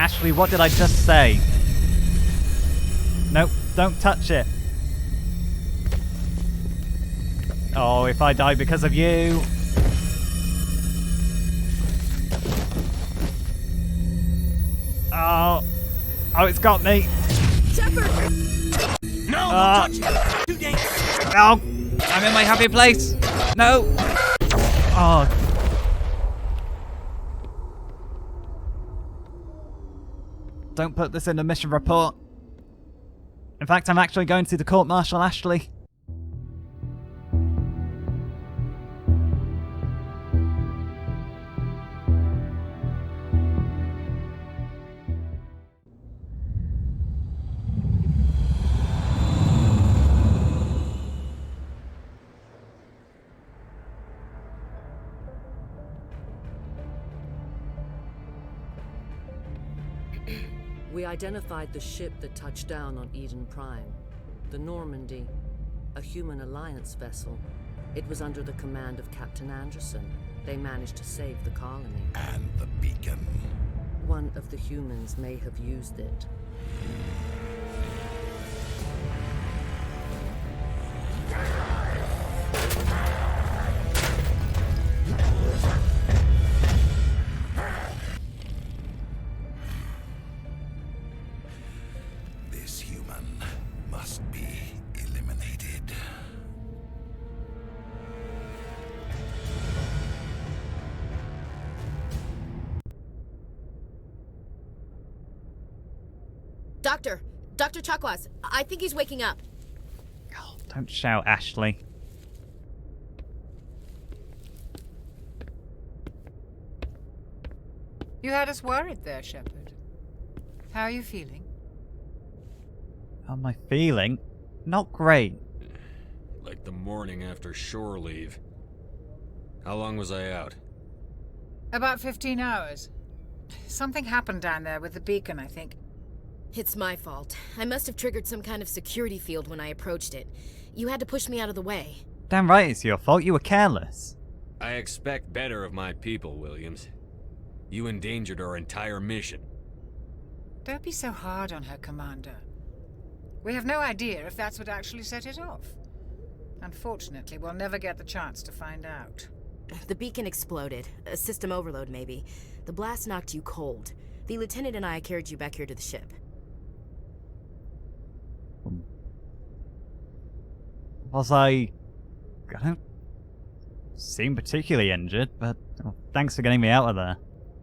Ashley, what did I just say? Nope, don't touch it. Oh, if I die because of you. Oh. Oh, it's got me. Shepard! No, don't touch it! Too dangerous! Oh, I'm in my happy place. No. Oh. Don't put this in the mission report. In fact, I'm actually going to the court-martial, Ashley. We identified the ship that touched down on Eden Prime. The Normandy, a human alliance vessel. It was under the command of Captain Anderson. They managed to save the colony. And the beacon. One of the humans may have used it. This human must be eliminated. Dr. Chakwas, I think he's waking up. Oh, don't shout, Ashley. You had us worried there, Shepard. How are you feeling? How am I feeling? Not great. Like the morning after shore leave. How long was I out? About 15 hours. Something happened down there with the beacon, I think. It's my fault. I must have triggered some kind of security field when I approached it. You had to push me out of the way. Damn right it's your fault. You were careless. I expect better of my people, Williams. You endangered our entire mission. Don't be so hard on her, Commander. We have no idea if that's what actually set it off. Unfortunately, we'll never get the chance to find out. The beacon exploded. A system overload, maybe. The blast knocked you cold. The lieutenant and I carried you back here to the ship. Was I don't seem particularly injured, but thanks for getting me out of there.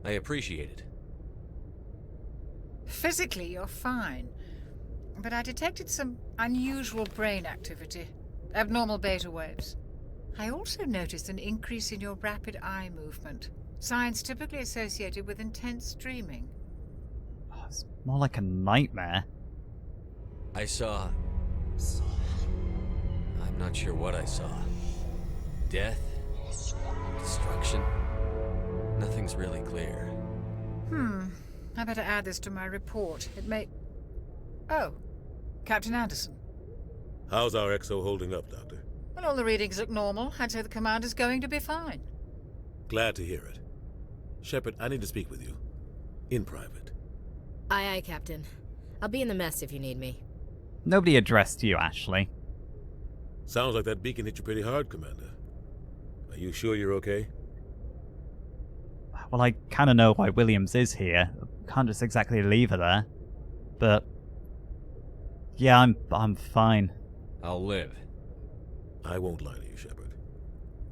I appreciate it. Physically, you're fine. But I detected some unusual brain activity. Abnormal beta waves. I also noticed an increase in your rapid eye movement. Signs typically associated with intense dreaming. Oh, it's more like a nightmare. I saw... I'm not sure what I saw. Death? Destruction? Nothing's really clear. I better add this to my report. It may... Oh, Captain Anderson. How's our XO holding up, Doctor? Well, all the readings look normal. I'd say the commander's going to be fine. Glad to hear it. Shepard, I need to speak with you. In private. Aye, aye, Captain. I'll be in the mess if you need me. Nobody addressed you, Ashley. Sounds like that beacon hit you pretty hard, Commander. Are you sure you're okay? Well, I kind of know why Williams is here. Can't just exactly leave her there. But yeah, I'm fine. I'll live. I won't lie to you, Shepard.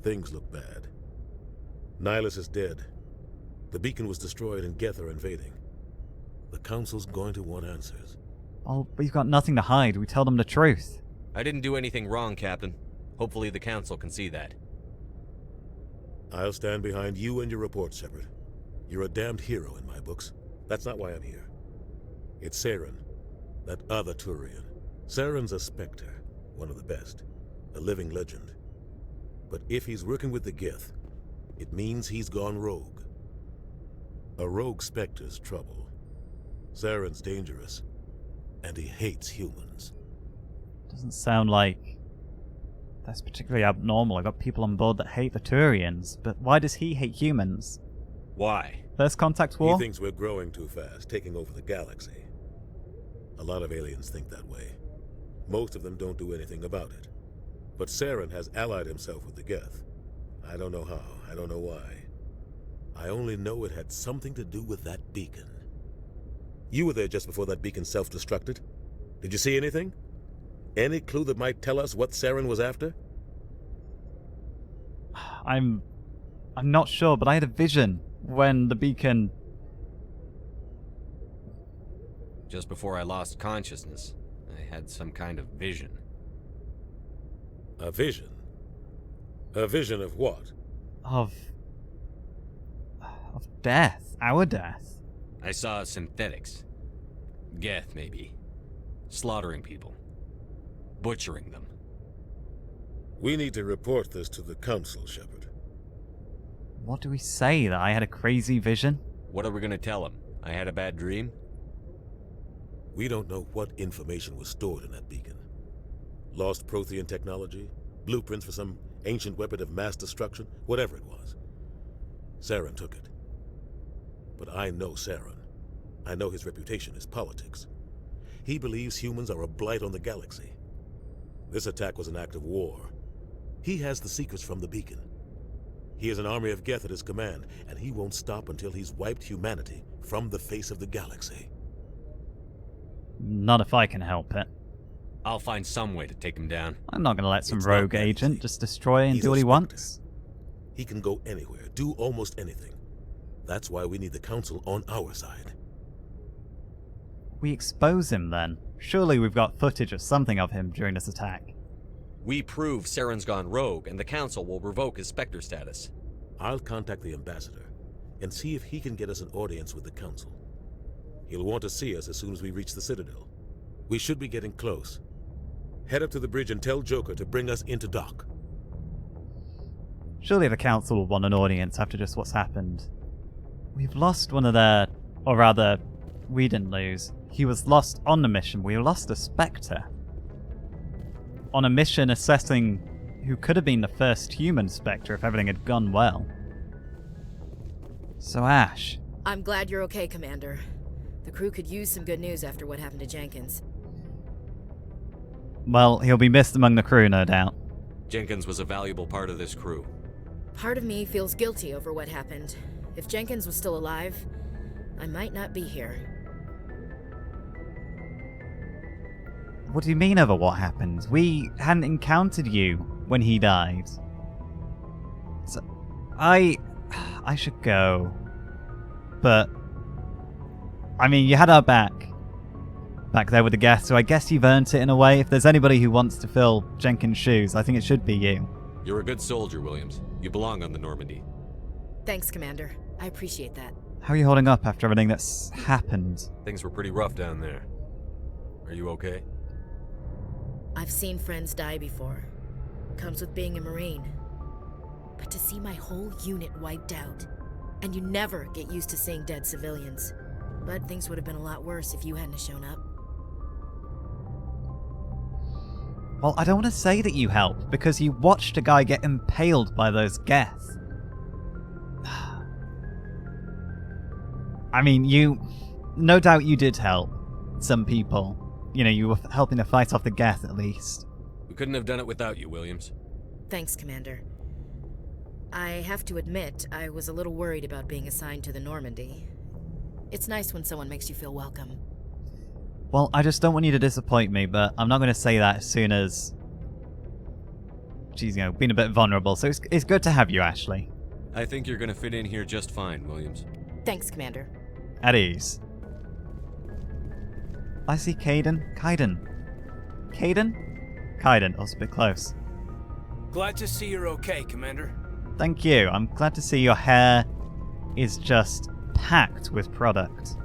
Things look bad. Nihilus is dead. The beacon was destroyed and Geth are invading. The Council's going to want answers. Well, we've got nothing to hide. We tell them the truth. I didn't do anything wrong, Captain. Hopefully the Council can see that. I'll stand behind you and your report, Shepard. You're a damned hero in my books. That's not why I'm here. It's Saren, that other Turian. Saren's a Spectre, one of the best, a living legend. But if he's working with the Geth, it means he's gone rogue. A rogue Spectre's trouble. Saren's dangerous, and he hates humans. Doesn't sound like that's particularly abnormal. I got people on board that hate the Turians, but why does he hate humans? Why? First Contact War? He thinks we're growing too fast, taking over the galaxy. A lot of aliens think that way. Most of them don't do anything about it. But Saren has allied himself with the Geth. I don't know how, I don't know why. I only know it had something to do with that beacon. You were there just before that beacon self-destructed. Did you see anything? Any clue that might tell us what Saren was after? I'm not sure, but I had a vision when the beacon... Just before I lost consciousness, I had some kind of vision. A vision? A vision of what? Of death. Our death. I saw synthetics. Geth, maybe. Slaughtering people. Butchering them. We need to report this to the Council, Shepard. What do we say? That I had a crazy vision? What are we gonna tell them? I had a bad dream? We don't know what information was stored in that beacon. Lost Prothean technology? Blueprints for some ancient weapon of mass destruction? Whatever it was. Saren took it. But I know Saren. I know his reputation is politics. He believes humans are a blight on the galaxy. This attack was an act of war. He has the secrets from the beacon. He has an army of Geth at his command, and he won't stop until he's wiped humanity from the face of the galaxy. Not if I can help it. I'll find some way to take him down. I'm not going to let some It's not rogue that agent easy. just destroy and He's do a what he Spectre. wants. He can go anywhere, do almost anything. That's why we need the Council on our side. We expose him then. Surely we've got footage of something of him during this attack. We prove Saren's gone rogue, and the Council will revoke his Spectre status. I'll contact the ambassador and see if he can get us an audience with the Council. He'll want to see us as soon as we reach the Citadel. We should be getting close. Head up to the bridge and tell Joker to bring us into dock. Surely the Council will want an audience after just what's happened. We've lost one of their... Or rather, we didn't lose. He was lost on the mission. We lost a Spectre. On a mission assessing who could have been the first human Spectre if everything had gone well. So Ash... I'm glad you're okay, Commander. The crew could use some good news after what happened to Jenkins. Well, he'll be missed among the crew, no doubt. Jenkins was a valuable part of this crew. Part of me feels guilty over what happened. If Jenkins was still alive, I might not be here. What do you mean over what happened? We hadn't encountered you when he died. So, I should go. But, I mean, you had our back there with the Geth, so I guess you've earned it in a way. If there's anybody who wants to fill Jenkins' shoes, I think it should be you. You're a good soldier, Williams. You belong on the Normandy. Thanks, Commander. I appreciate that. How are you holding up after everything that's happened? Things were pretty rough down there. Are you okay? I've seen friends die before. Comes with being a Marine. But to see my whole unit wiped out, and you never get used to seeing dead civilians. But things would have been a lot worse if you hadn't shown up. Well, I don't want to say that you helped, because you watched a guy get impaled by those Geth. I mean, no doubt you did help some people. You know, you were helping to fight off the Geth, at least. We couldn't have done it without you, Williams. Thanks, Commander. I have to admit, I was a little worried about being assigned to the Normandy. It's nice when someone makes you feel welcome. Well, I just don't want you to disappoint me, but I'm not going to say that as soon as... She's, been a bit vulnerable, so it's good to have you, Ashley. I think you're gonna fit in here just fine, Williams. Thanks, Commander. At ease. I see Kaiden. Kaiden? Kaiden, oh, it's a bit close. Glad to see you're okay, Commander. Thank you. I'm glad to see your hair is just packed with product.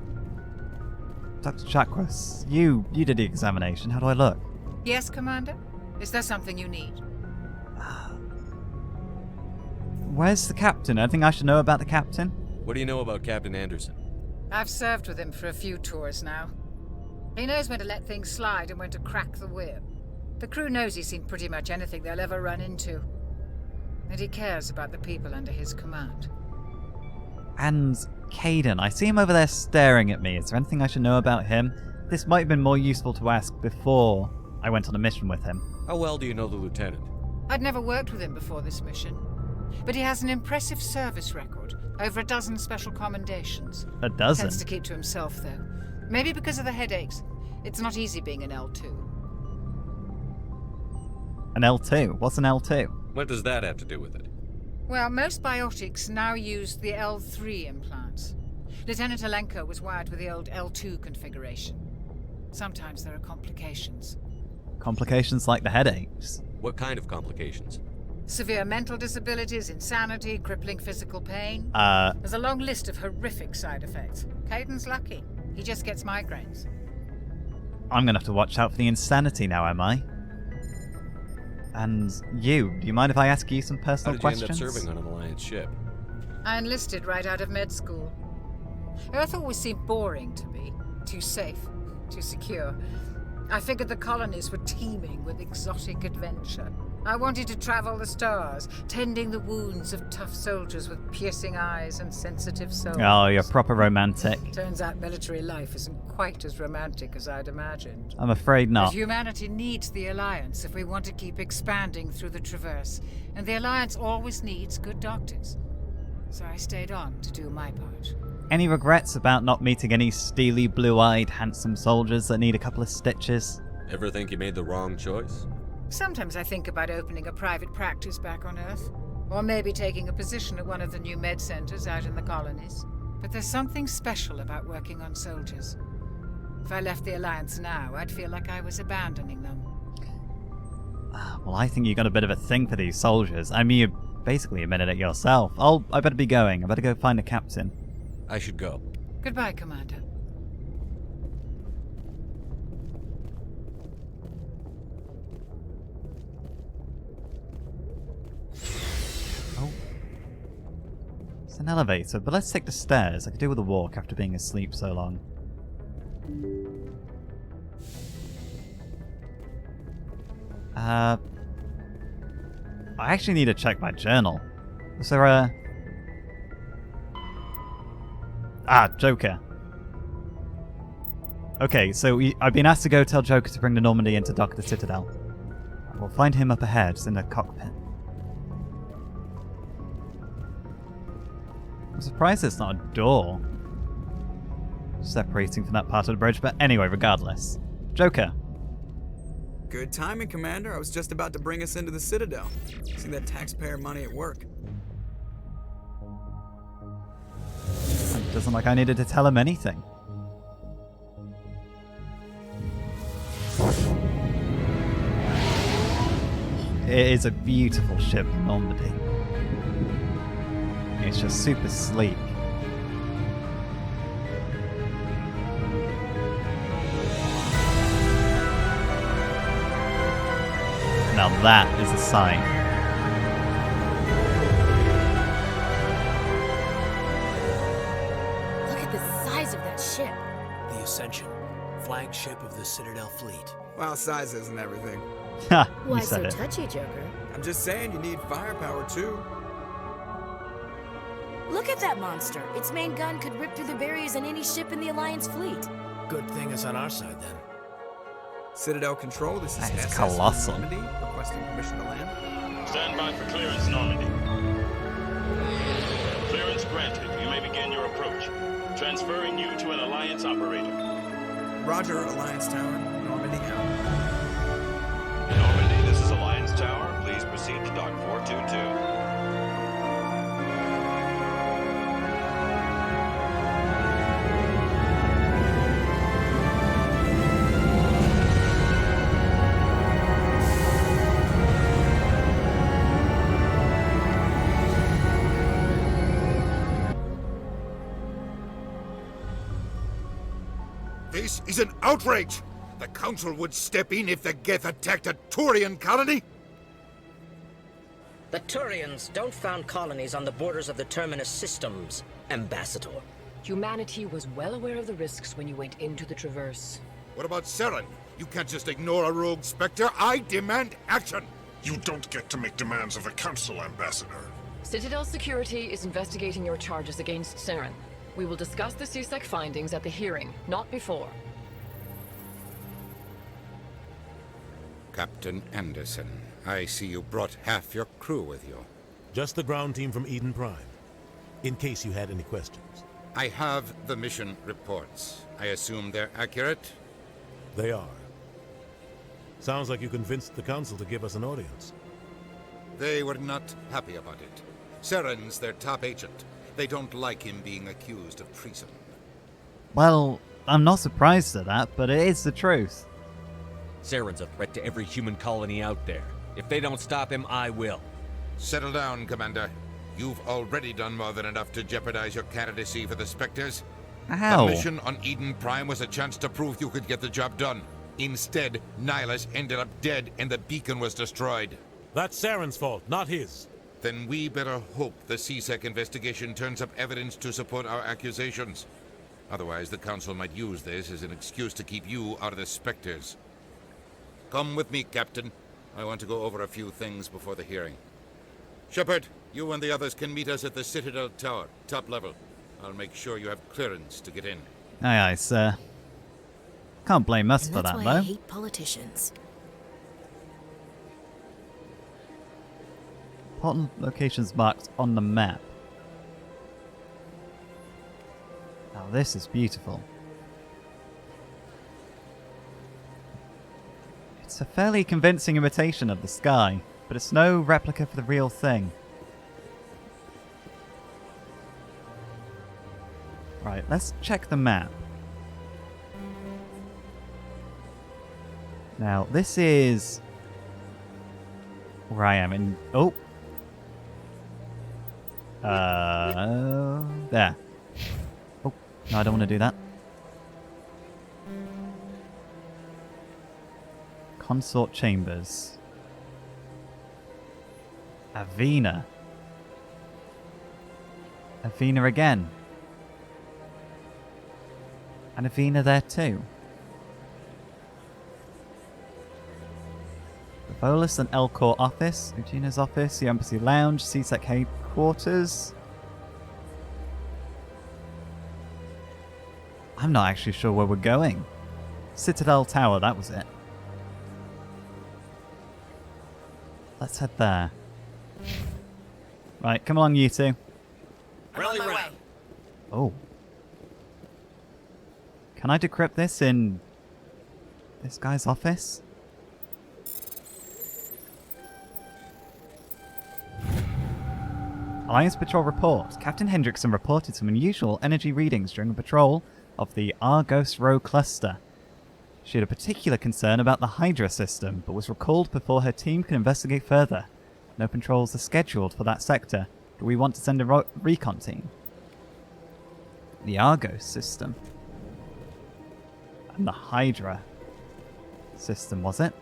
Dr. Chakras, you did the examination. How do I look? Yes, Commander? Is there something you need? Where's the captain? Anything I should know about the captain? What do you know about Captain Anderson? I've served with him for a few tours now. He knows when to let things slide and when to crack the whip. The crew knows he's seen pretty much anything they'll ever run into. And he cares about the people under his command. And Caden, I see him over there staring at me. Is there anything I should know about him? This might have been more useful to ask before I went on a mission with him. How well do you know the lieutenant? I'd never worked with him before this mission, but he has an impressive service record. Over a dozen special commendations. A dozen? Tends to keep to himself, though. Maybe because of the headaches. It's not easy being an L2. An L2? What's an L2? What does that have to do with it? Well, most biotics now use the L3 implants. Lieutenant Alenko was wired with the old L2 configuration. Sometimes there are complications. Complications like the headaches? What kind of complications? Severe mental disabilities, insanity, crippling physical pain. There's a long list of horrific side effects. Caden's lucky. He just gets migraines. I'm gonna have to watch out for the insanity now, am I? And do you mind if I ask you some personal questions? How did you end up serving on an Alliance ship? I enlisted right out of med school. Earth always seemed boring to me. Too safe, too secure. I figured the colonies were teeming with exotic adventure. I wanted to travel the stars, tending the wounds of tough soldiers with piercing eyes and sensitive souls. Oh, you're proper romantic. Turns out military life isn't quite as romantic as I'd imagined. I'm afraid But not. humanity needs the Alliance if we want to keep expanding through the Traverse. And the Alliance always needs good doctors. So I stayed on to do my part. Any regrets about not meeting any steely, blue-eyed, handsome soldiers that need a couple of stitches? Ever think you made the wrong choice? Sometimes I think about opening a private practice back on Earth. Or maybe taking a position at one of the new med centers out in the colonies. But there's something special about working on soldiers. If I left the Alliance now, I'd feel like I was abandoning them. Well, I think you got a bit of a thing for these soldiers. I mean, you basically admitted it yourself. I better be going. I better go find a captain. I should go. Goodbye, Commander. It's an elevator, but let's take the stairs. I could do with a walk after being asleep so long. I actually need to check my journal. Was there a... Joker. Okay, so I've been asked to go tell Joker to bring the Normandy into dock at the Citadel. We'll find him up ahead in the cockpit. I'm surprised it's not a door separating from that part of the bridge, but anyway, regardless. Joker. Good timing, Commander. I was just about to bring us into the Citadel. See that taxpayer money at work. It doesn't like I needed to tell him anything. It is a beautiful ship, Normandy. It's just super sleek. Now that is a sign. Look at the size of that ship. The Ascension, flagship of the Citadel fleet. Well, size isn't everything. Ha! Why You said so it. touchy, Joker? I'm just saying you need firepower, too. Look at that monster. Its main gun could rip through the barriers in any ship in the Alliance fleet. Good thing it's on our side then. Citadel Control, this is That is SS colossal. Normandy, requesting permission to land. Stand by for clearance, Normandy. Clearance granted. You may begin your approach. Transferring you to an Alliance operator. Roger, Alliance Tower. Normandy out. Normandy, this is Alliance Tower. Please proceed to Dock 422. This is an outrage! The Council would step in if the Geth attacked a Turian colony? The Turians don't found colonies on the borders of the Terminus systems, Ambassador. Humanity was well aware of the risks when you went into the Traverse. What about Saren? You can't just ignore a rogue Spectre. I demand action! You don't get to make demands of the Council, Ambassador. Citadel Security is investigating your charges against Saren. We will discuss the CSEC findings at the hearing, not before. Captain Anderson, I see you brought half your crew with you. Just the ground team from Eden Prime, in case you had any questions. I have the mission reports. I assume they're accurate? They are. Sounds like you convinced the Council to give us an audience. They were not happy about it. Saren's their top agent. They don't like him being accused of treason. Well, I'm not surprised at that, but it is the truth. Saren's a threat to every human colony out there. If they don't stop him, I will. Settle down, Commander. You've already done more than enough to jeopardize your candidacy for the Spectres. How? The mission on Eden Prime was a chance to prove you could get the job done. Instead, Nihilus ended up dead and the beacon was destroyed. That's Saren's fault, not his. Then we better hope the CSEC investigation turns up evidence to support our accusations. Otherwise, the Council might use this as an excuse to keep you out of the Spectres. Come with me, Captain. I want to go over a few things before the hearing. Shepard, you and the others can meet us at the Citadel Tower, top level. I'll make sure you have clearance to get in. Aye, aye, sir. Can't blame us for that, That's why though. I hate politicians. Important locations marked on the map. Now this is beautiful. It's a fairly convincing imitation of the sky, but it's no replica for the real thing. Right, let's check the map. Now, this is where I am in... Oh! There. Oh, no, I don't want to do that. Consort Chambers. Avena. Avena again. And Avena there too. The Volus and Elcor office, Regina's office, the Embassy Lounge, CSEC headquarters. I'm not actually sure where we're going. Citadel Tower, that was it. Let's head there. Right, come along, you two. Rally round. Oh. Can I decrypt this in this guy's office? Alliance Patrol report. Captain Hendrickson reported some unusual energy readings during a patrol of the Argos Row cluster. She had a particular concern about the Hydra system, but was recalled before her team could investigate further. No patrols are scheduled for that sector. Do we want to send a recon team? The Argos system. And the Hydra system, was it?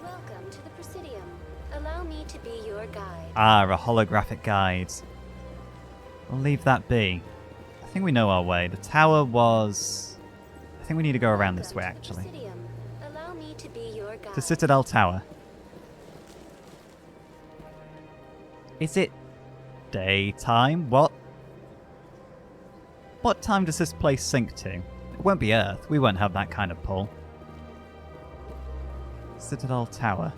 Welcome to the Presidium. Allow me to be your guide. Ah, a holographic guide. We'll leave that be. I think we know our way. The tower was... I think we need to go around this way, actually. Allow me to be your guide. To Citadel Tower. Is it daytime? What time does this place sink to? It won't be Earth. We won't have that kind of pull. Citadel Tower.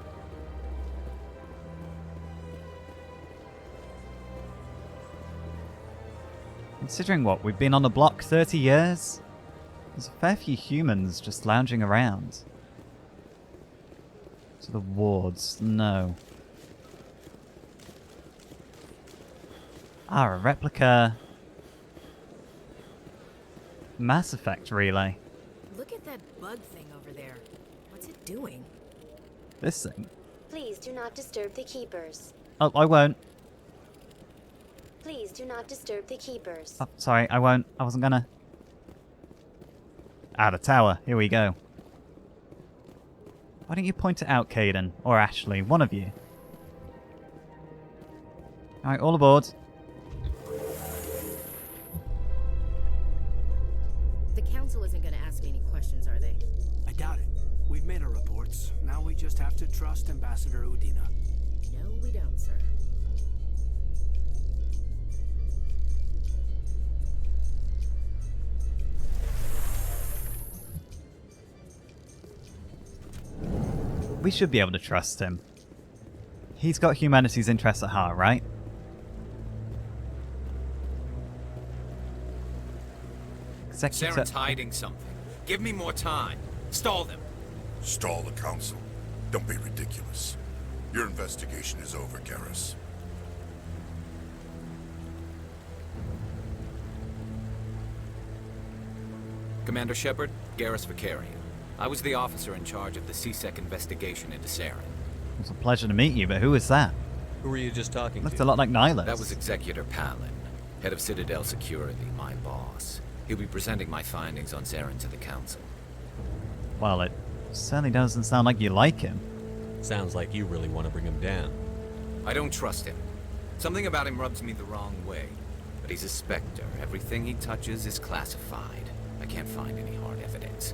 Considering what, we've been on the block 30 years? There's a fair few humans just lounging around. To the wards, no. Ah, a replica Mass Effect relay. Look at that bug thing over there. What's it doing? This thing? Please do not disturb the keepers. Oh, I won't. Please do not disturb the keepers. Oh, sorry, I won't. I wasn't gonna. Ah, the tower. Here we go. Why don't you point it out, Caden? Or Ashley, one of you. Alright, all aboard. The council isn't going to ask me any questions, are they? I doubt it. We've made our reports. Now we just have to trust Ambassador Udina. No, we don't, sir. We should be able to trust him. He's got humanity's interests at heart, right? Saren's hiding something. Give me more time. Stall them. Stall the council? Don't be ridiculous. Your investigation is over, Garrus. Commander Shepard, Garrus Vicarian. I was the officer in charge of the CSEC investigation into Saren. It was a pleasure to meet you, but who is that? Who were you just talking Looked to? a lot like Nihilus. That was Executor Palin, head of Citadel Security, my boss. He'll be presenting my findings on Saren to the council. Well, it certainly doesn't sound like you like him. Sounds like you really want to bring him down. I don't trust him. Something about him rubs me the wrong way. But he's a Spectre. Everything he touches is classified. I can't find any hard evidence.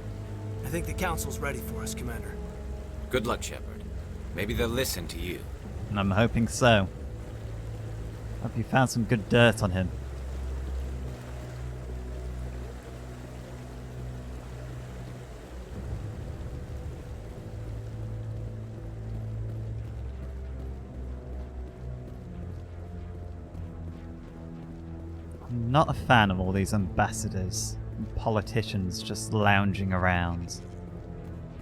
I think the council's ready for us, Commander. Good luck, Shepard. Maybe they'll listen to you. And I'm hoping so. Hope you found some good dirt on him. I'm not a fan of all these ambassadors and politicians just lounging around.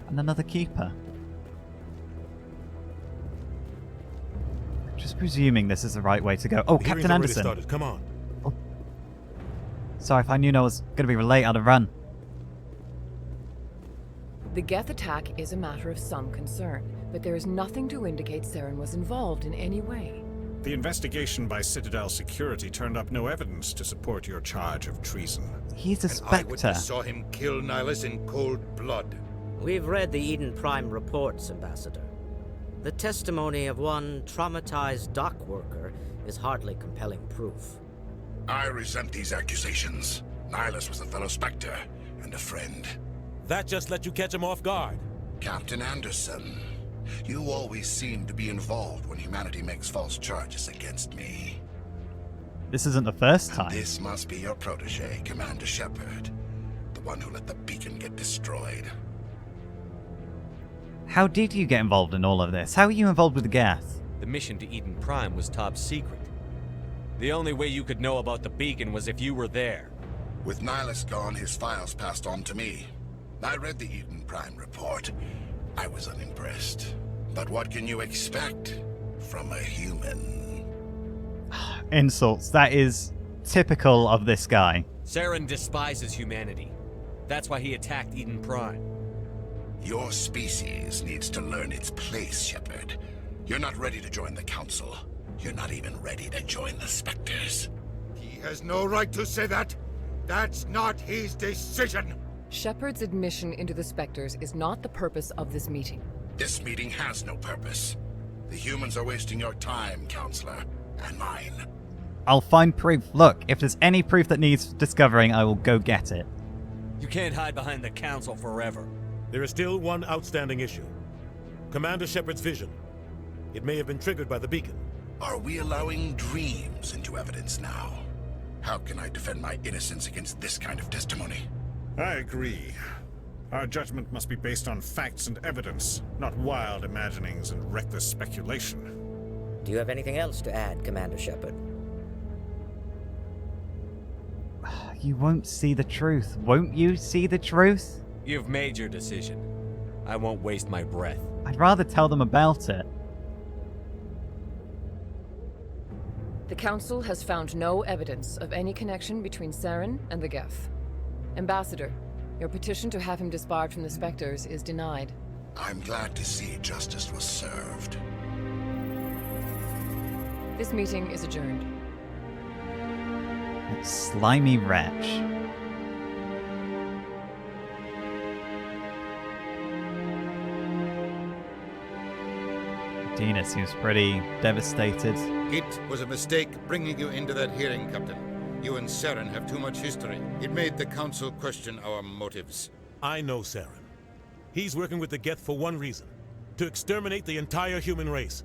And another keeper. Just presuming this is the right way to go. Oh, The Captain hearing's already Anderson. started. Come on. Oh. Sorry, if I knew I was going to be late, I'd have run. The Geth attack is a matter of some concern, but there is nothing to indicate Saren was involved in any way. The investigation by Citadel Security turned up no evidence to support your charge of treason. He's a An Spectre. eyewitness saw him kill Nihilus in cold blood. We've read the Eden Prime reports, Ambassador. The testimony of one traumatized dock worker is hardly compelling proof. I resent these accusations. Nihilus was a fellow Spectre and a friend. That just let you catch him off guard. Captain Anderson, you always seem to be involved when humanity makes false charges against me. This isn't the first And time. this must be your protege, Commander Shepard. The one who let the beacon get destroyed. How did you get involved in all of this? How are you involved with the Geth? The mission to Eden Prime was top secret. The only way you could know about the beacon was if you were there. With Nihilus gone, his files passed on to me. I read the Eden Prime report. I was unimpressed. But what can you expect from a human? Insults. That is typical of this guy. Saren despises humanity. That's why he attacked Eden Prime. Your species needs to learn its place, Shepard. You're not ready to join the Council. You're not even ready to join the Spectres. He has no right to say that. That's not his decision. Shepard's admission into the Spectres is not the purpose of this meeting. This meeting has no purpose. The humans are wasting your time, Counselor, and mine. I'll find proof. Look, if there's any proof that needs discovering, I will go get it. You can't hide behind the Council forever. There is still one outstanding issue. Commander Shepard's vision. It may have been triggered by the beacon. Are we allowing dreams into evidence now? How can I defend my innocence against this kind of testimony? I agree. Our judgment must be based on facts and evidence, not wild imaginings and reckless speculation. Do you have anything else to add, Commander Shepard? You won't see the truth. Won't you see the truth? You've made your decision. I won't waste my breath. I'd rather tell them about it. The Council has found no evidence of any connection between Saren and the Geth. Ambassador, your petition to have him disbarred from the Spectres is denied. I'm glad to see justice was served. This meeting is adjourned. That slimy wretch. Dina seems pretty devastated. It was a mistake bringing you into that hearing, Captain. You and Saren have too much history. It made the Council question our motives. I know Saren. He's working with the Geth for one reason. To exterminate the entire human race.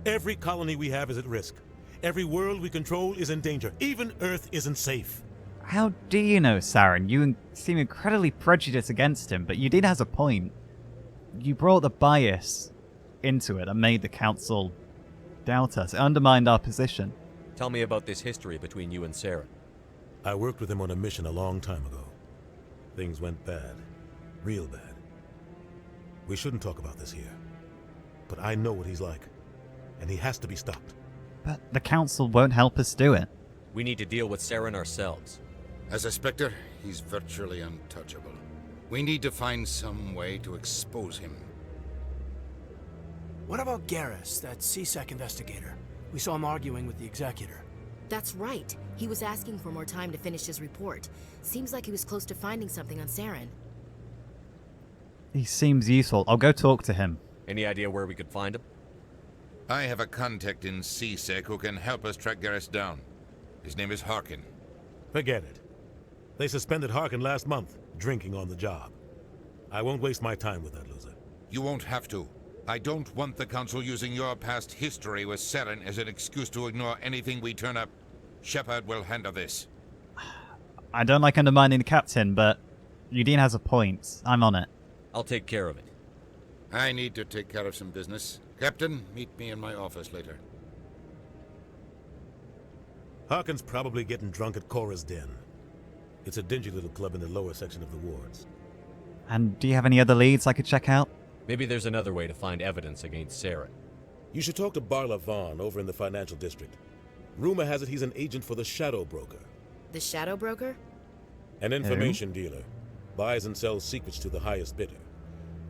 Every colony we have is at risk. Every world we control is in danger. Even Earth isn't safe. How do you know Saren? You seem incredibly prejudiced against him, but Udine has a point. You brought the bias into it and made the Council doubt us. It undermined our position. Tell me about this history between you and Saren. I worked with him on a mission a long time ago. Things went bad. Real bad. We shouldn't talk about this here. But I know what he's like. And he has to be stopped. But the Council won't help us do it. We need to deal with Saren ourselves. As a Spectre, he's virtually untouchable. We need to find some way to expose him. What about Garrus, that CSEC investigator? We saw him arguing with the Executor. That's right. He was asking for more time to finish his report. Seems like he was close to finding something on Saren. He seems useful. I'll go talk to him. Any idea where we could find him? I have a contact in CSEC who can help us track Garrus down. His name is Harkin. Forget it. They suspended Harkin last month, drinking on the job. I won't waste my time with that loser. You won't have to. I don't want the Council using your past history with Saren as an excuse to ignore anything we turn up. Shepard will handle this. I don't like undermining the Captain, but Udine has a point. I'm on it. I'll take care of it. I need to take care of some business. Captain, meet me in my office later. Harkin's probably getting drunk at Cora's Den. It's a dingy little club in the lower section of the wards. And do you have any other leads I could check out? Maybe there's another way to find evidence against Saren. You should talk to Barla Vaughn over in the financial district. Rumor has it he's an agent for the Shadow Broker. The Shadow Broker? An information dealer. Buys and sells secrets to the highest bidder.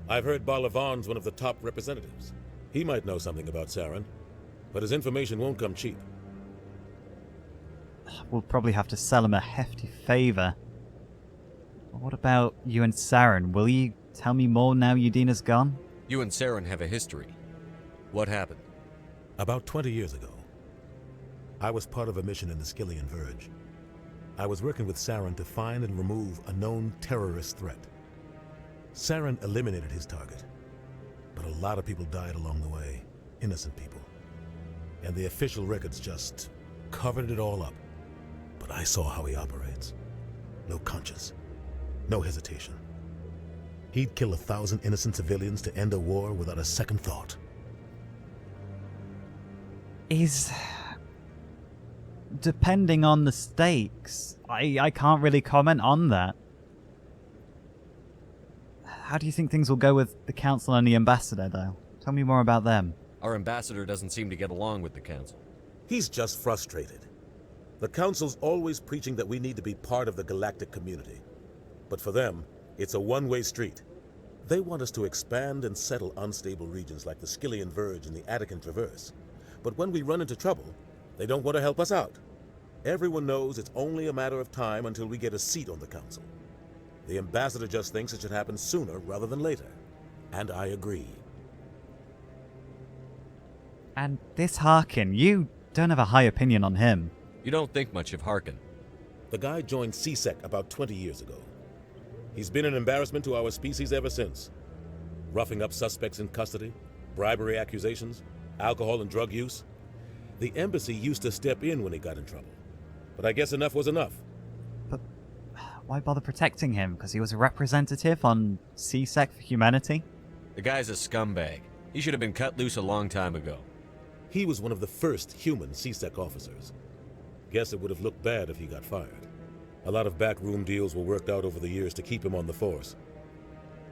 I've heard Barla Vaughn's one of the top representatives. He might know something about Saren, but his information won't come cheap. We'll probably have to sell him a hefty favor. What about you and Saren? Will you tell me more now Udina's gone? You and Saren have a history. What happened? About 20 years ago, I was part of a mission in the Skillian Verge. I was working with Saren to find and remove a known terrorist threat. Saren eliminated his target, but a lot of people died along the way, innocent people. And the official records just covered it all up. But I saw how he operates. No conscience, no hesitation. He'd kill 1,000 innocent civilians to end a war without a second thought. Depending on the stakes, I can't really comment on that. How do you think things will go with the Council and the Ambassador, though? Tell me more about them. Our Ambassador doesn't seem to get along with the Council. He's just frustrated. The Council's always preaching that we need to be part of the galactic community. But for them, it's a one-way street. They want us to expand and settle unstable regions like the Skillian Verge and the Attican Traverse. But when we run into trouble, they don't want to help us out. Everyone knows it's only a matter of time until we get a seat on the Council. The Ambassador just thinks it should happen sooner rather than later. And I agree. And this Harkin, you don't have a high opinion on him. You don't think much of Harkin. The guy joined CSEC about 20 years ago. He's been an embarrassment to our species ever since. Roughing up suspects in custody, bribery accusations, alcohol and drug use. The embassy used to step in when he got in trouble. But I guess enough was enough. But why bother protecting him? Because he was a representative on CSEC for Humanity? The guy's a scumbag. He should have been cut loose a long time ago. He was one of the first human CSEC officers. Guess it would have looked bad if he got fired. A lot of backroom deals were worked out over the years to keep him on the force.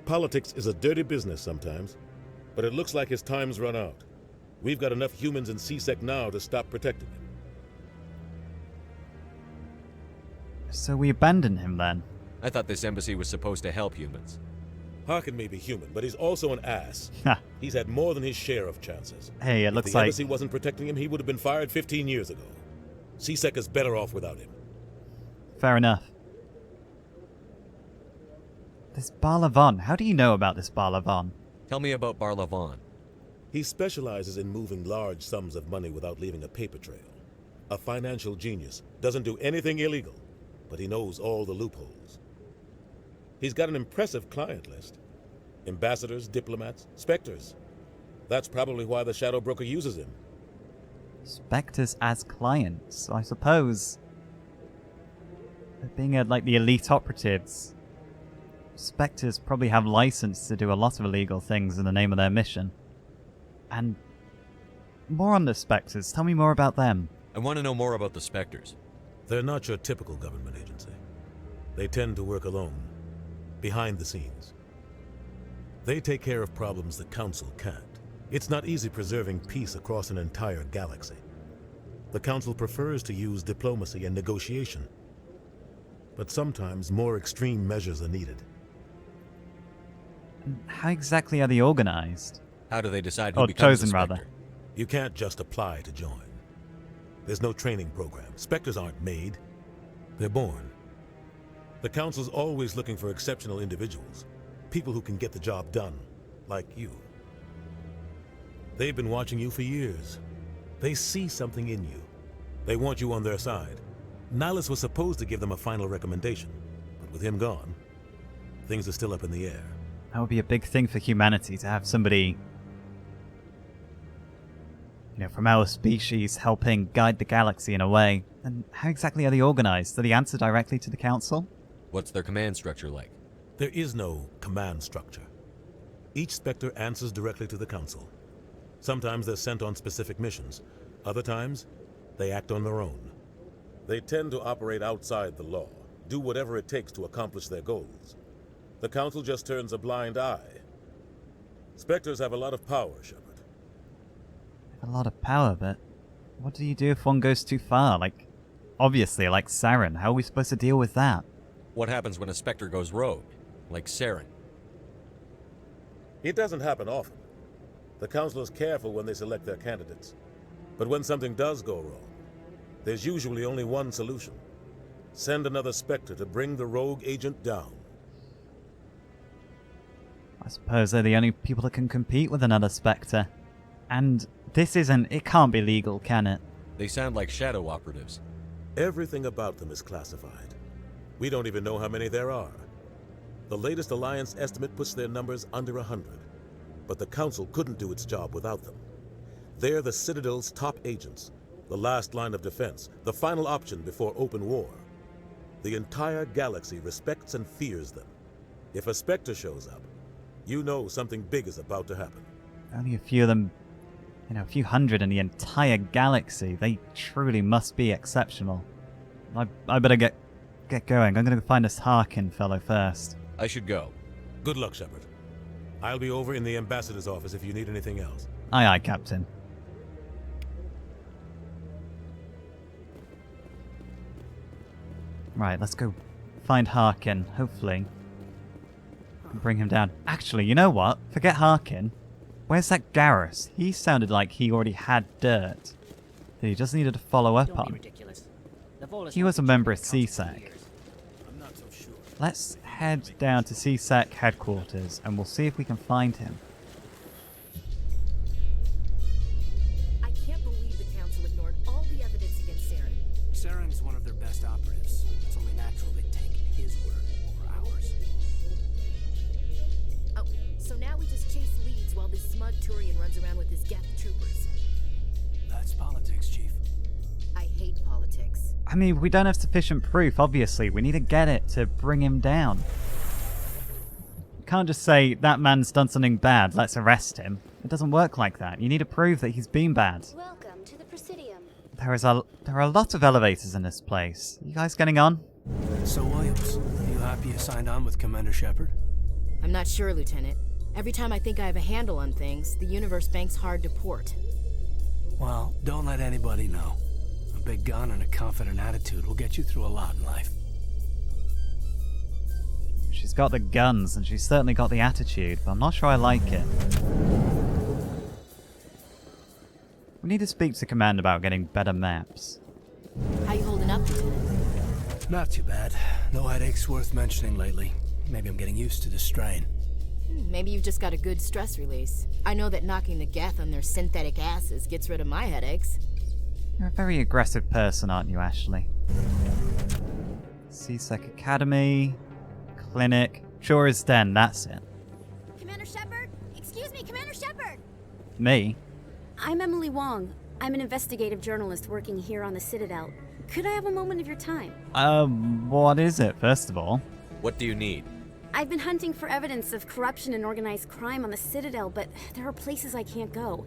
Politics is a dirty business sometimes, but it looks like his time's run out. We've got enough humans in CSEC now to stop protecting him. So we abandon him then? I thought this embassy was supposed to help humans. Harkin may be human, but he's also an ass. He's had more than his share of chances. Hey, it looks if the like... embassy wasn't protecting him, he would have been fired 15 years ago. CSEC is better off without him. Fair enough. This Barla Vaughn. How do you know about this Barla Vaughn? Tell me about Barla Vaughn. He specializes in moving large sums of money without leaving a paper trail. A financial genius, doesn't do anything illegal, but he knows all the loopholes. He's got an impressive client list. Ambassadors, diplomats, specters. That's probably why the Shadow Broker uses him. Spectres as clients, I suppose. Being like the elite operatives, Spectres probably have license to do a lot of illegal things in the name of their mission. And more on the Spectres. Tell me more about them. I want to know more about the Spectres. They're not your typical government agency. They tend to work alone, behind the scenes. They take care of problems the Council can't. It's not easy preserving peace across an entire galaxy. The Council prefers to use diplomacy and negotiation. But sometimes more extreme measures are needed. How exactly are they organized? How do they decide who becomes chosen, a Spectre? rather. You can't just apply to join. There's no training program. Spectres aren't made. They're born. The Council's always looking for exceptional individuals. People who can get the job done, like you. They've been watching you for years. They see something in you. They want you on their side. Nihilus was supposed to give them a final recommendation, but with him gone, things are still up in the air. That would be a big thing for humanity, to have somebody, from our species helping guide the galaxy in a way. And how exactly are they organized? Do they answer directly to the Council? What's their command structure like? There is no command structure. Each Spectre answers directly to the Council. Sometimes they're sent on specific missions. Other times, they act on their own. They tend to operate outside the law, do whatever it takes to accomplish their goals. The Council just turns a blind eye. Spectres have a lot of power, Shepard. A lot of power, but what do you do if one goes too far? Obviously, like Saren. How are we supposed to deal with that? What happens when a Spectre goes rogue, like Saren? It doesn't happen often. The Council is careful when they select their candidates. But when something does go wrong, there's usually only one solution. Send another Spectre to bring the rogue agent down. I suppose they're the only people that can compete with another Spectre. And it can't be legal, can it? They sound like shadow operatives. Everything about them is classified. We don't even know how many there are. The latest Alliance estimate puts their numbers under 100. But the Council couldn't do its job without them. They're the Citadel's top agents, the last line of defense, the final option before open war. The entire galaxy respects and fears them. If a Spectre shows up, you know something big is about to happen. Only a few of them, a few hundred in the entire galaxy. They truly must be exceptional. I better get going. I'm going to find this Harkin fellow first. I should go. Good luck, Shepard. I'll be over in the Ambassador's office if you need anything else. Aye, aye, Captain. Right, let's go find Harkin, hopefully. Bring him down. Actually, you know what? Forget Harkin. Where's that Garrus? He sounded like he already had dirt that he just needed to follow up on. He was a member of CSEC. Let's head down to CSEC headquarters and we'll see if we can find him. I can't believe the Council ignored all the evidence against Saren. Saren's one of their best operatives. It's only natural they take his word over ours. Oh, so now we just chase leads while this smug Turian runs around with his Geth troopers. That's politics, Chief. I hate politics. I mean, we don't have sufficient proof, obviously. We need to get it to bring him down. You can't just say, that man's done something bad, let's arrest him. It doesn't work like that. You need to prove that he's been bad. Welcome to the Presidium. There are a lot of elevators in this place. You guys getting on? So, Williams, are you happy you signed on with Commander Shepard? I'm not sure, Lieutenant. Every time I think I have a handle on things, the universe banks hard to port. Well, don't let anybody know. A big gun and a confident attitude will get you through a lot in life. She's got the guns, and she's certainly got the attitude, but I'm not sure I like it. We need to speak to Command about getting better maps. How you holding up, Lieutenant? Not too bad. No headaches worth mentioning lately. Maybe I'm getting used to the strain. Maybe you've just got a good stress release. I know that knocking the Geth on their synthetic asses gets rid of my headaches. You're a very aggressive person, aren't you, Ashley? CSEC Academy, Clinic, Chora's Den, that's it. Commander Shepard? Excuse me, Commander Shepard! Me? I'm Emily Wong. I'm an investigative journalist working here on the Citadel. Could I have a moment of your time? What is it, first of all? What do you need? I've been hunting for evidence of corruption and organized crime on the Citadel, but there are places I can't go.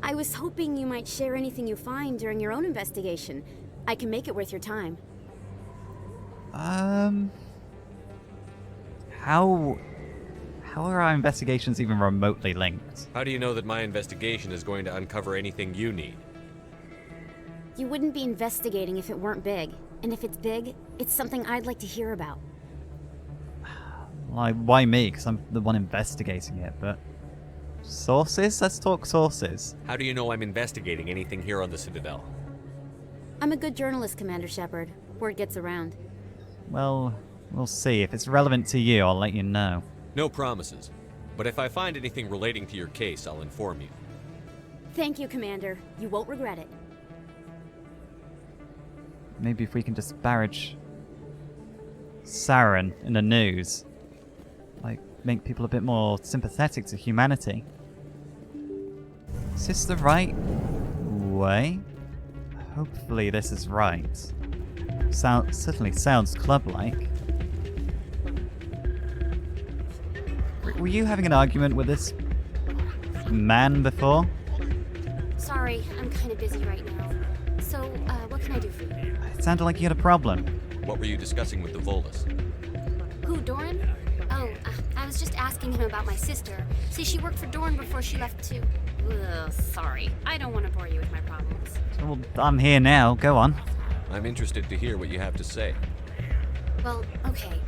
I was hoping you might share anything you find during your own investigation. I can make it worth your time. How are our investigations even remotely linked? How do you know that my investigation is going to uncover anything you need? You wouldn't be investigating if it weren't big. And if it's big, it's something I'd like to hear about. Like, why me? Because I'm the one investigating it, but... Sources? Let's talk sources. How do you know I'm investigating anything here on the Citadel? I'm a good journalist, Commander Shepard. Word gets around. Well, we'll see. If it's relevant to you, I'll let you know. No promises. But if I find anything relating to your case, I'll inform you. Thank you, Commander. You won't regret it. Maybe if we can disparage Saren in the news. Like, make people a bit more sympathetic to humanity. Is this the right way? Hopefully this is right. Certainly sounds club-like. Were you having an argument with this man before? Sorry, I'm kind of busy right now. So, what can I do for you? It sounded like you had a problem. What were you discussing with the Volus? Who, Doran? Oh, I was just asking him about my sister. See, she worked for Doran before she left too. Ugh, sorry. I don't want to bore you with my problems. Well, I'm here now. Go on. I'm interested to hear what you have to say. Well, okay.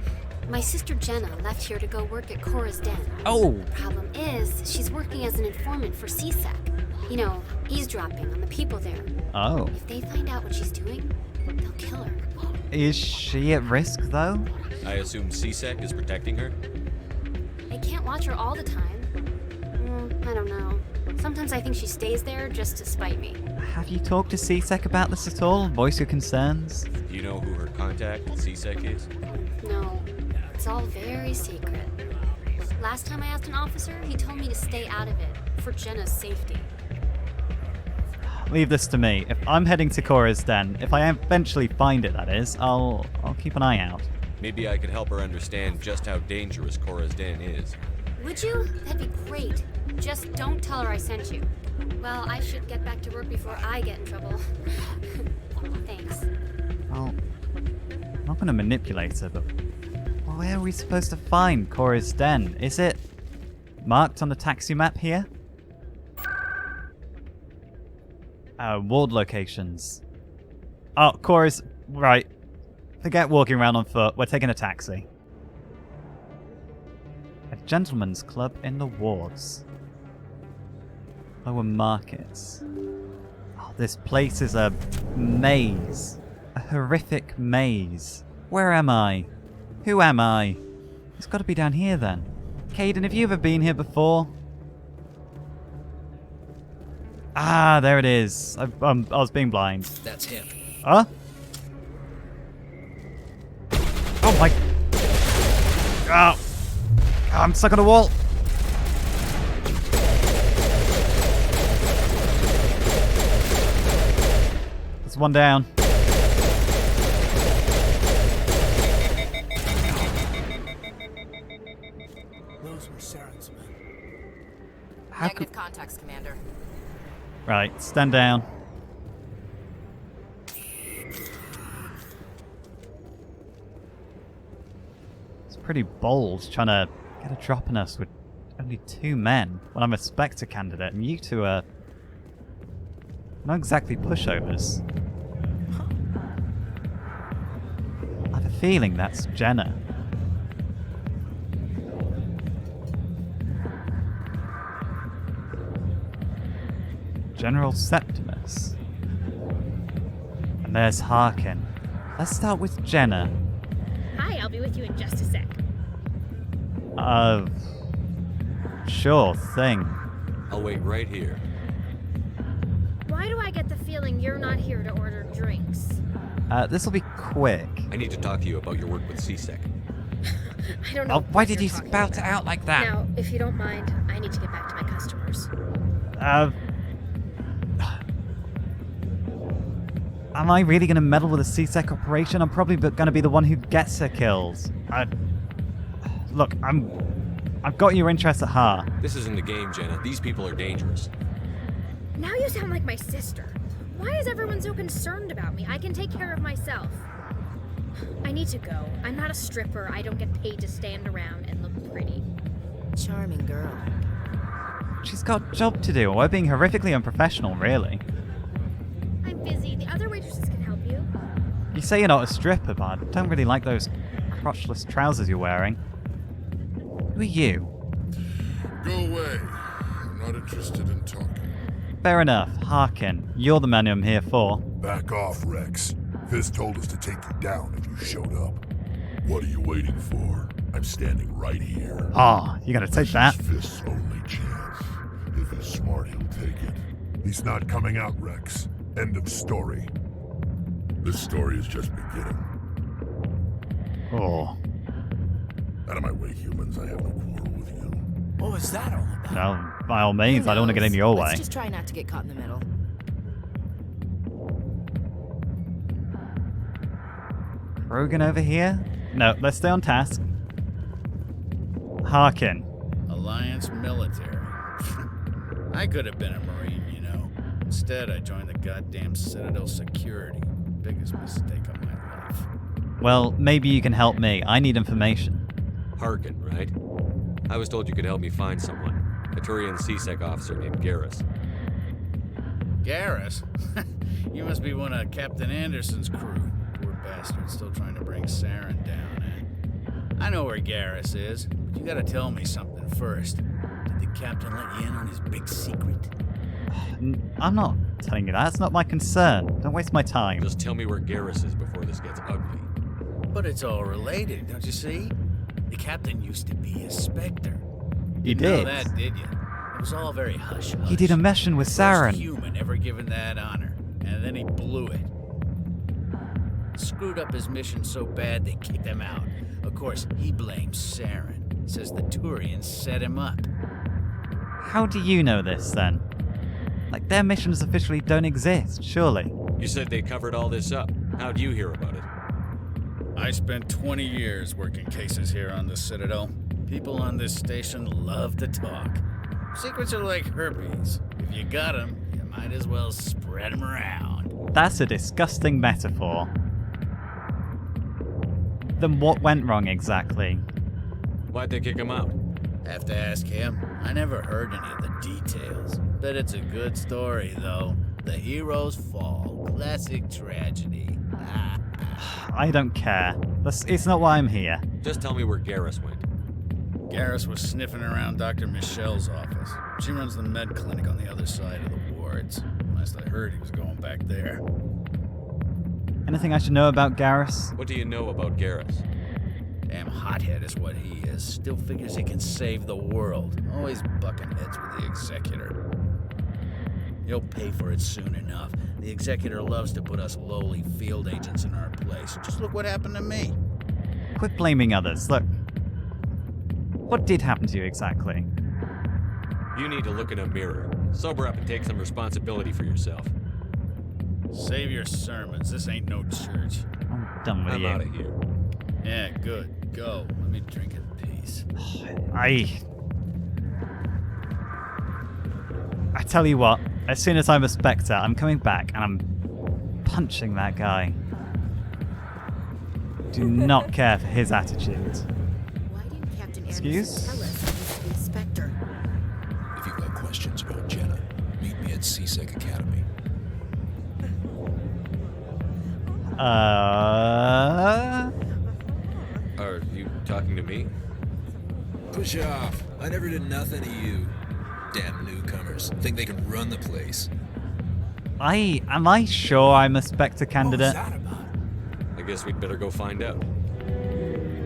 My sister Jenna left here to go work at Cora's Den. Oh! Problem is, she's working as an informant for CSEC. You know, eavesdropping on the people there. Oh. If they find out what she's doing, they'll kill her. Is she at risk, though? I assume CSEC is protecting her? They can't watch her all the time. I don't know. Sometimes I think she stays there just to spite me. Have you talked to CSEC about this at all? Voice your concerns? Do you know who her contact at CSEC is? No. It's all very secret. Last time I asked an officer, he told me to stay out of it, for Jenna's safety. Leave this to me. If I'm heading to Cora's Den, if I eventually find it, that is, I'll keep an eye out. Maybe I could help her understand just how dangerous Cora's Den is. Would you? That'd be great. Just don't tell her I sent you. Well, I should get back to work before I get in trouble. Thanks. Well, I'm not going to manipulate her, but where are we supposed to find Cora's Den? Is it marked on the taxi map here? Ward locations. Oh, Cora's... Right. Forget walking around on foot. We're taking a taxi. A gentleman's club in the wards. Lower markets. Oh, this place is a maze. A horrific maze. Where am I? Who am I? It's got to be down here then. Caden, have you ever been here before? Ah, there it is. I was being blind. That's him. Huh? Oh my... Oh. I'm stuck on a wall. There's one down. Those were Saren's men. Negative contacts, Commander. Right, stand down. It's pretty bold trying to get a drop on us with only 2 men when I'm a Spectre candidate and you two are not exactly pushovers. I have a feeling that's Jenna. General Septimus. And there's Harkin. Let's start with Jenna. Hi, I'll be with you in just a sec. Sure thing. I'll wait right here. Why do I get the feeling you're not here to order drinks? This will be quick. I need to talk to you about your work with CSEC. I don't know. Why did you spout it out like that? Now, if you don't mind, I need to get back to my customers. Am I really going to meddle with a CSEC operation? I'm probably going to be the one who gets her kills. Look, I've got your interest at heart. This isn't a game, Jenna. These people are dangerous. Now you sound like my sister. Why is everyone so concerned about me? I can take care of myself. I need to go. I'm not a stripper. I don't get paid to stand around and look pretty. Charming girl. She's got a job to do. We're being horrifically unprofessional, really. I'm busy. The other waitresses can help you. You say you're not a stripper, but I don't really like those crotchless trousers you're wearing. Who are you? Go away. I'm not interested in talking. Fair enough. Harkin. You're the man I'm here for. Back off, Rex. Fizz told us to take you down if you showed up. What are you waiting for? I'm standing right here. Ah, you gotta take that. This is Fizz's only chance. If he's smart, he'll take it. He's not coming out, Rex. End of story. This story is just beginning. Oh. Out of my way, humans. I have no quarrel with you. What was that all about? No, by all means, I don't want to get in your way. Let's just try not to get caught in the middle. Krogan over here? No, let's stay on task. Harkin. Alliance military. I could have been a Marine, you know. Instead, I joined the goddamn Citadel security. Biggest mistake of my life. Well, maybe you can help me. I need information. Harkin, right? I was told you could help me find someone. A Turian CSEC officer named Garrus. Garrus? You must be one of Captain Anderson's crew. Poor bastard, still trying to bring Saren down, eh? I know where Garrus is, but you gotta tell me something first. Did the captain let you in on his big secret? I'm not telling you that. It's not my concern. Don't waste my time. Just tell me where Garrus is before this gets ugly. But it's all related, don't you see? The captain used to be a Spectre. You Didn't did? know that, did you? It was all very hush-hush. He did a mission with First Saren. human ever given that honor, and then he blew it. Screwed up his mission so bad they kicked him out. Of course, he blames Saren. Says the Turians set him up. How do you know this, then? Like, their missions officially don't exist, surely. You said they covered all this up. How'd you hear about it? I spent 20 years working cases here on the Citadel. People on this station love to talk. Secrets are like herpes. If you got them, you might as well spread them around. That's a disgusting metaphor. Then what went wrong exactly? Why'd they kick him out? Have to ask him. I never heard any of the details. Bet it's a good story, though. The heroes fall. Classic tragedy. I don't care. It's not why I'm here. Just tell me where Garrus went. Garrus was sniffing around Dr. Michelle's office. She runs the med clinic on the other side of the wards. Last I heard, he was going back there. Anything I should know about Garrus? What do you know about Garrus? Damn hothead is what he is. Still figures he can save the world. Always bucking heads with the Executor. He'll pay for it soon enough. The Executor loves to put us lowly field agents in our place. Just look what happened to me. Quit blaming others. Look. What did happen to you exactly? You need to look in a mirror. Sober up and take some responsibility for yourself. Save your sermons. This ain't no church. I'm done with you. I'm out of here. Yeah, good. Go. Let me drink in peace. I tell you what, as soon as I'm a Spectre, I'm coming back and I'm punching that guy. Do not care for his attitude. Why didn't Captain Excuse? Anderson tell us he used to be a Spectre? If you've got questions about Jenna, meet me at CSEC Academy. Are you talking to me? Push off. I never did nothing to you. Damn newcomers. Think they can run the place. Am I sure I'm a Spectre candidate? I guess we'd better go find out.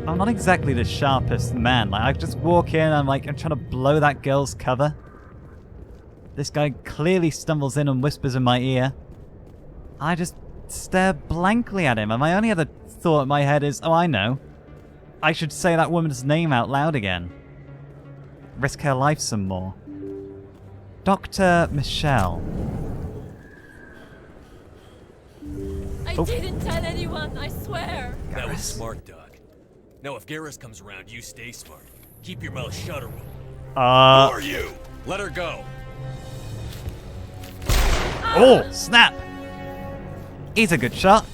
I'm not exactly the sharpest man. Like, I just walk in, I'm trying to blow that girl's cover. This guy clearly stumbles in and whispers in my ear. I just stare blankly at him, and my only other thought in my head is, oh, I know. I should say that woman's name out loud again. Risk her life some more. Dr. Michelle. I didn't tell anyone, I swear. That was smart, Doug. Now, if Garrus comes around, you stay smart. Keep your mouth shut, or Who are you? Let her go. Oh, snap! He's a good shot.